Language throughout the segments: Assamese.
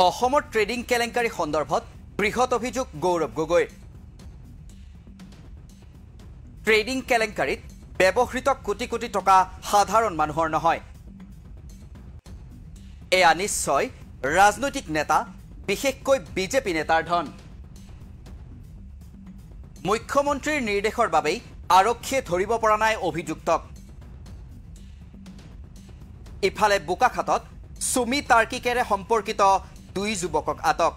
অসমৰ ট্ৰেডিং কেলেংকাৰী সন্দৰ্ভত বৃহৎ অভিযোগ গৌৰৱ গগৈৰ। ট্ৰেডিং কেলেংকাৰীত ব্যৱহৃত কোটি কোটি টকা সাধাৰণ মানুহৰ নহয়। এয়া নিশ্চয় ৰাজনৈতিক নেতা, বিশেষকৈ বিজেপি নেতাৰ ধন। মুখ্যমন্ত্ৰীৰ নিৰ্দেশৰ বাবেই আৰক্ষীয়ে ধৰিব পৰা নাই অভিযুক্তক। ইফালে বোকাখাতত সুমি তাৰ্কিকেৰে সম্পৰ্কিত দুই যুৱকক আটক।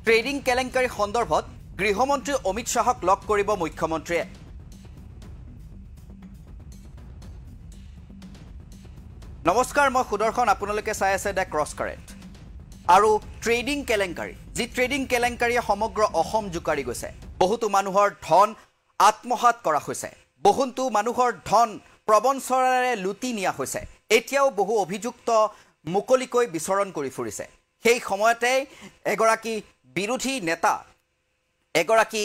ট্ৰেডিং কেলেংকাৰী সন্দৰ্ভত গৃহমন্ত্ৰী অমিত শ্বাহক লগ কৰিব মুখ্যমন্ত্ৰীয়ে। নমস্কাৰ, মই সুদৰ্শন, আপোনালোকে চাই আছে দ্য ক্ৰছ কাৰেণ্ট। আৰু ট্ৰেডিং কেলেংকাৰী, যি ট্ৰেডিং কেলেংকাৰীয়ে সমগ্ৰ অসম জোকাৰি গৈছে। বহুতো মানুহৰ ধন আত্মসাৎ কৰা হৈছে, বহুতো মানুহৰ ধন প্ৰবঞ্চনাৰে লুটি নিয়া হৈছে। এতিয়াও বহু অভিযুক্ত মুকলিকৈ বিচৰণ কৰি ফুৰিছে। সেই সময়তে এগৰাকী বিৰোধী নেতা, এগৰাকী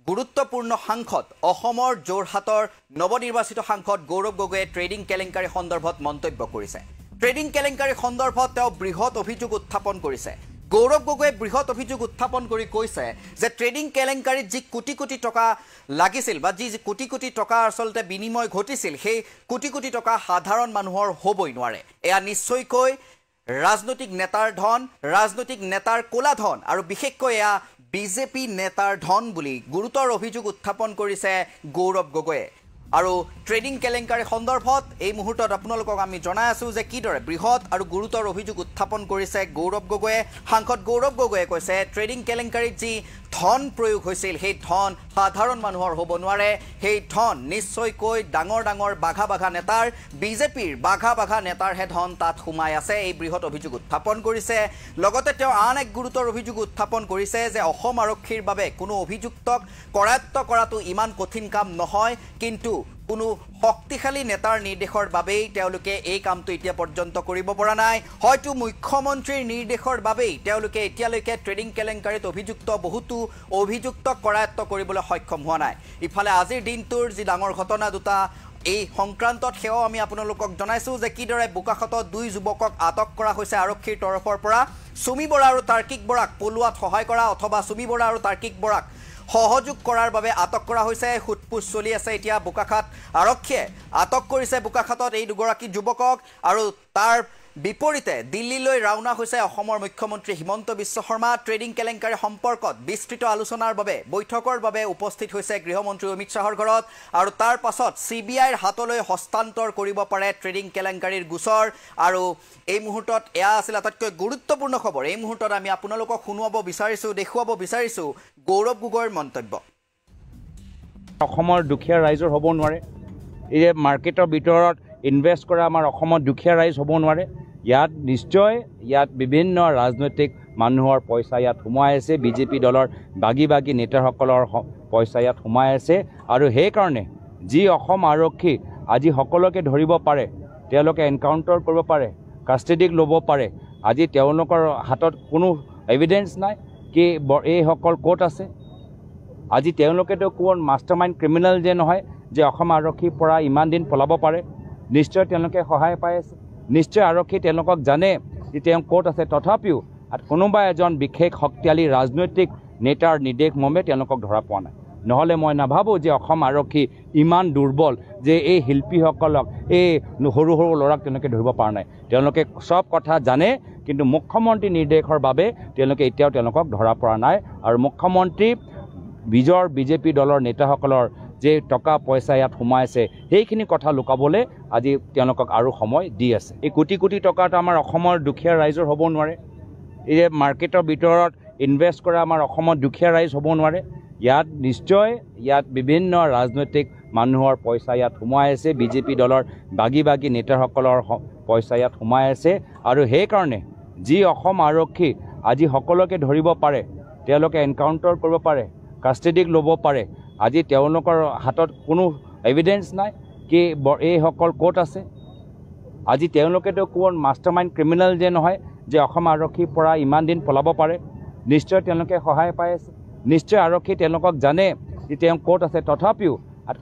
গুৰুত্বপূৰ্ণ সাংসদ, অসমৰ যোৰহাটৰ নৱনিৰ্বাচিত সাংসদ গৌৰৱ গগৈয়ে ট্ৰেডিং কেলেংকাৰী সন্দৰ্ভত মন্তব্য কৰিছে। ট্ৰেডিং কেলেংকাৰী সন্দৰ্ভত তেওঁ বৃহৎ অভিযোগ উত্থাপন কৰিছে। গৌৰৱ গগৈয়ে বৃহৎ অভিযোগ উত্থাপন কৰি কৈছে যে ট্ৰেডিং কেলেংকাৰীত যি কোটি কোটি টকা লাগিছিল বা যি কোটি কোটি টকা আচলতে বিনিময় ঘটিছিল, সেই কোটি কোটি টকা সাধাৰণ মানুহৰ হ'বই নোৱাৰে। এয়া নিশ্চয়কৈ ৰাজনৈতিক নেতাৰ ধন, ৰাজনৈতিক নেতাৰ ক'লা ধন, আৰু বিশেষকৈ এয়া বিজেপি নেতাৰ ধন বুলি গুৰুতৰ অভিযোগ উত্থাপন কৰিছে গৌৰৱ গগৈয়ে। আৰু ট্ৰেডিং কেলেংকাৰী সন্দৰ্ভত এই মুহূৰ্তত আপোনালোকক আমি জনাই আছোঁ যে কিদৰে বৃহৎ আৰু গুৰুতৰ অভিযোগ উত্থাপন কৰিছে গৌৰৱ গগৈয়ে। সাংসদ গৌৰৱ গগৈয়ে কৈছে ট্ৰেডিং কেলেংকাৰীত যি ধন প্ৰয়োগ হৈছিল, সেই ধন সাধাৰণ মানুহৰ হ'ব নোৱাৰে। সেই ধন নিশ্চয়কৈ ডাঙৰ ডাঙৰ বাঘা বাঘা নেতাৰ, বিজেপিৰ বাঘা বাঘা নেতাৰহে ধন তাত সোমাই আছে। এই বৃহৎ অভিযোগ উত্থাপন কৰিছে। লগতে তেওঁ আন এক গুৰুতৰ অভিযোগ উত্থাপন কৰিছে যে অসম আৰক্ষীৰ বাবে কোনো অভিযুক্তক কৰায়ত্ব কৰাটো ইমান কঠিন কাম নহয়, কিন্তু কোনো শক্তিশালী নেতাৰ নিৰ্দেশৰ বাবেই তেওঁলোকে এই কামটো এতিয়া পৰ্যন্ত কৰিব পৰা নাই। হয়তো মুখ্যমন্ত্ৰীৰ নিৰ্দেশৰ বাবেই তেওঁলোকে এতিয়ালৈকে ট্ৰেডিং কেলেংকাৰীত অভিযুক্ত বহুতো অভিযুক্তক কৰায়ত্ব কৰিবলৈ সক্ষম হোৱা নাই। ইফালে আজিৰ দিনটোৰ যি ডাঙৰ ঘটনা দুটা, এই সংক্ৰান্তত সেয়াও আমি আপোনালোকক জনাইছোঁ যে কিদৰে বোকাখাতত দুই যুৱকক আটক কৰা হৈছে আৰক্ষীৰ তৰফৰ পৰা। সুমি বৰা আৰু তাৰ্কিক বৰাক পলোৱাত সহায় কৰা অথবা সুমি বৰা আৰু তাৰ্কিক বৰাক সহযোগ কৰাৰ বাবে আটক কৰা হৈছে। সোধপোছ চলি আছে এতিয়া। বোকাখাত আৰক্ষীয়ে আটক কৰিছে বোকাখাতত এই দুগৰাকী যুৱকক। আৰু তাৰ বিপৰীতে দিল্লীলৈ ৰাওনা হৈছে অসমৰ মুখ্যমন্ত্ৰী হিমন্ত বিশ্ব শৰ্মা। ট্ৰেডিং কেলেংকাৰী সম্পৰ্কত বিস্তৃত আলোচনাৰ বাবে, বৈঠকৰ বাবে উপস্থিত হৈছে গৃহমন্ত্ৰী অমিত শ্বাহৰ ঘৰত। আৰু তাৰ পাছত CBIৰ হাতলৈ হস্তান্তৰ কৰিব পাৰে ট্ৰেডিং কেলেংকাৰীৰ গোচৰ। আৰু এই মুহূৰ্তত এয়া আছিল আটাইতকৈ গুৰুত্বপূৰ্ণ খবৰ। এই মুহূৰ্তত আমি আপোনালোকক শুনোৱাব বিচাৰিছোঁ, দেখুৱাব বিচাৰিছোঁ গৌৰৱ গগৈৰ মন্তব্য। অসমৰ দুখীয়া ৰাইজৰ হ'ব নোৱাৰে। এই মাৰ্কেটৰ ভিতৰত ইনভেষ্ট কৰা আমাৰ অসমৰ দুখীয়া ৰাইজ হ'ব নোৱাৰে। ইয়াত নিশ্চয় বিভিন্ন ৰাজনৈতিক মানুহৰ পইচা ইয়াত সোমাই আছে, বিজেপি দলৰ বাগী বাগী নেতাসকলৰ পইচা ইয়াত সোমাই আছে। আৰু সেইকাৰণে যি অসম আৰক্ষী আজি সকলোকে ধৰিব পাৰে, তেওঁলোকে এনকাউণ্টাৰ কৰিব পাৰে, কাষ্টেডিক ল'ব পাৰে। আজি তেওঁলোকৰ হাতত কোনো এভিডেঞ্চ নাই কি এইসকল ক'ত আছে। আজি তেওঁলোকেতো কোন মাষ্টাৰমাইণ্ড ক্ৰিমিনেল যে নহয় যে অসম আৰক্ষীৰ পৰা ইমান দিন পলাব পাৰে। নিশ্চয় তেওঁলোকে সহায় পাই আছে, নিশ্চয় আৰক্ষী তেওঁলোকক জানে যে তেওঁ ক'ত আছে। তথাপিও কোনোবা এজন বিশেষ শক্তিশালী ৰাজনৈতিক নেতাৰ নিৰ্দেশ মৰ্মে তেওঁলোকক ধৰা পোৱা নাই। নহ'লে মই নাভাবোঁ যে অসম আৰক্ষী ইমান দুৰ্বল যে এই শিল্পীসকলক, এই সৰু সৰু ল'ৰাক তেওঁলোকে ধৰিব পৰা নাই। তেওঁলোকে চব কথা জানে, কিন্তু মুখ্যমন্ত্ৰীৰ নিৰ্দেশৰ বাবে তেওঁলোকে এতিয়াও তেওঁলোকক ধৰা পৰা নাই। আৰু মুখ্যমন্ত্ৰী বিজেপি দলৰ নেতাসকলৰ যে টকা পইচা ইয়াত সোমাইছে, সেইখিনি কথা লুকাবলৈ আজি তেওঁলোকক আৰু সময় দি আছে। এই কোটি কোটি টকাটো আমাৰ অসমৰ দুখীয়া ৰাইজৰ হ'ব নোৱাৰে। এই মাৰ্কেটৰ ভিতৰত ইনভেষ্ট কৰা আমাৰ অসমৰ দুখীয়া ৰাইজ হ'ব নোৱাৰে। ইয়াত নিশ্চয় বিভিন্ন ৰাজনৈতিক মানুহৰ পইচা ইয়াত সোমাই আছে, বিজেপি দলৰ বাগী বাগী নেতাসকলৰ পইচা ইয়াত সোমাই আছে। আৰু সেইকাৰণে যি অসম আৰক্ষী আজি সকলোকে ধৰিব পাৰে, তেওঁলোকে এনকাউণ্টাৰ কৰিব পাৰে, কাষ্টেডিক ল'ব পাৰে। আজি তেওঁলোকৰ হাতত কোনো এভিডেঞ্চ নাই কি এইসকল ক'ত আছে। আজি তেওঁলোকেতো কোন মাষ্টাৰমাইণ্ড ক্ৰিমিনেল যে নহয় যে অসম আৰক্ষীৰ পৰা ইমান দিন পলাব পাৰে। নিশ্চয় তেওঁলোকে সহায় পাই আছে, নিশ্চয় আৰক্ষী তেওঁলোকক জানে যে তেওঁ ক'ত আছে। তথাপিও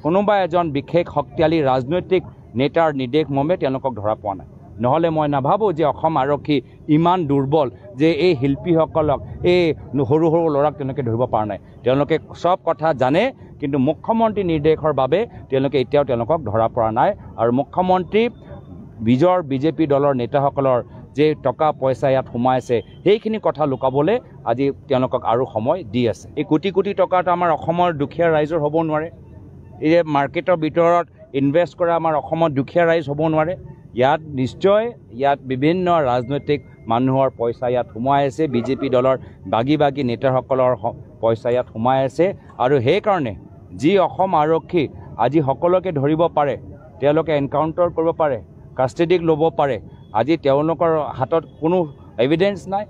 কোনোবা এজন বিশেষ শক্তিশালী ৰাজনৈতিক নেতাৰ নিৰ্দেশ মৰ্মে তেওঁলোকক ধৰা পোৱা নাই। নহ'লে মই নাভাবোঁ যে অসম আৰক্ষী ইমান দুৰ্বল যে এই শিল্পীসকলক এই সৰু সৰু ল'ৰাক তেওঁলোকে ধৰিব পৰা নাই তেওঁলোকে সব কথা জানে কিন্তু মুখ্যমন্ত্ৰী নিৰ্দেশৰ বাবে তেওঁলোকে এতিয়াও তেওঁলোকক ধৰা পৰা নাই আৰু মুখ্যমন্ত্ৰী বিজৰ বিজেপি দলৰ নেতাসকলৰ যে টকা পইচা ইয়াত সোমাই আছে সেইখিনি কথা লুকাবলৈ আজি তেওঁলোকক আৰু সময় দি আছে এই কোটি কোটি টকাটো আমাৰ অসমৰ দুখীয়া ৰাইজৰ হ'ব নোৱাৰে এই যে মাৰ্কেটৰ ভিতৰত ইনভেষ্ট কৰা আমাৰ অসমৰ দুখীয়া ৰাইজ হ'ব নোৱাৰে ইয়াত নিশ্চয় ইয়াত বিভিন্ন ৰাজনৈতিক মানুহৰ পইচা ইয়াত সোমাই আছে বিজেপি দলৰ বাগি বাগি নেতাসকলৰ পইচা ইয়াত সোমাই আছে আৰু সেইকাৰণে যি অসম আৰক্ষী আজি সকলোকে ধৰিব পাৰে তেওঁলোকে এনকাউণ্টাৰ কৰিব পাৰে কাষ্টেডিক ল'ব পাৰে আজি তেওঁলোকৰ হাতত কোনো এভিডেন্স নাই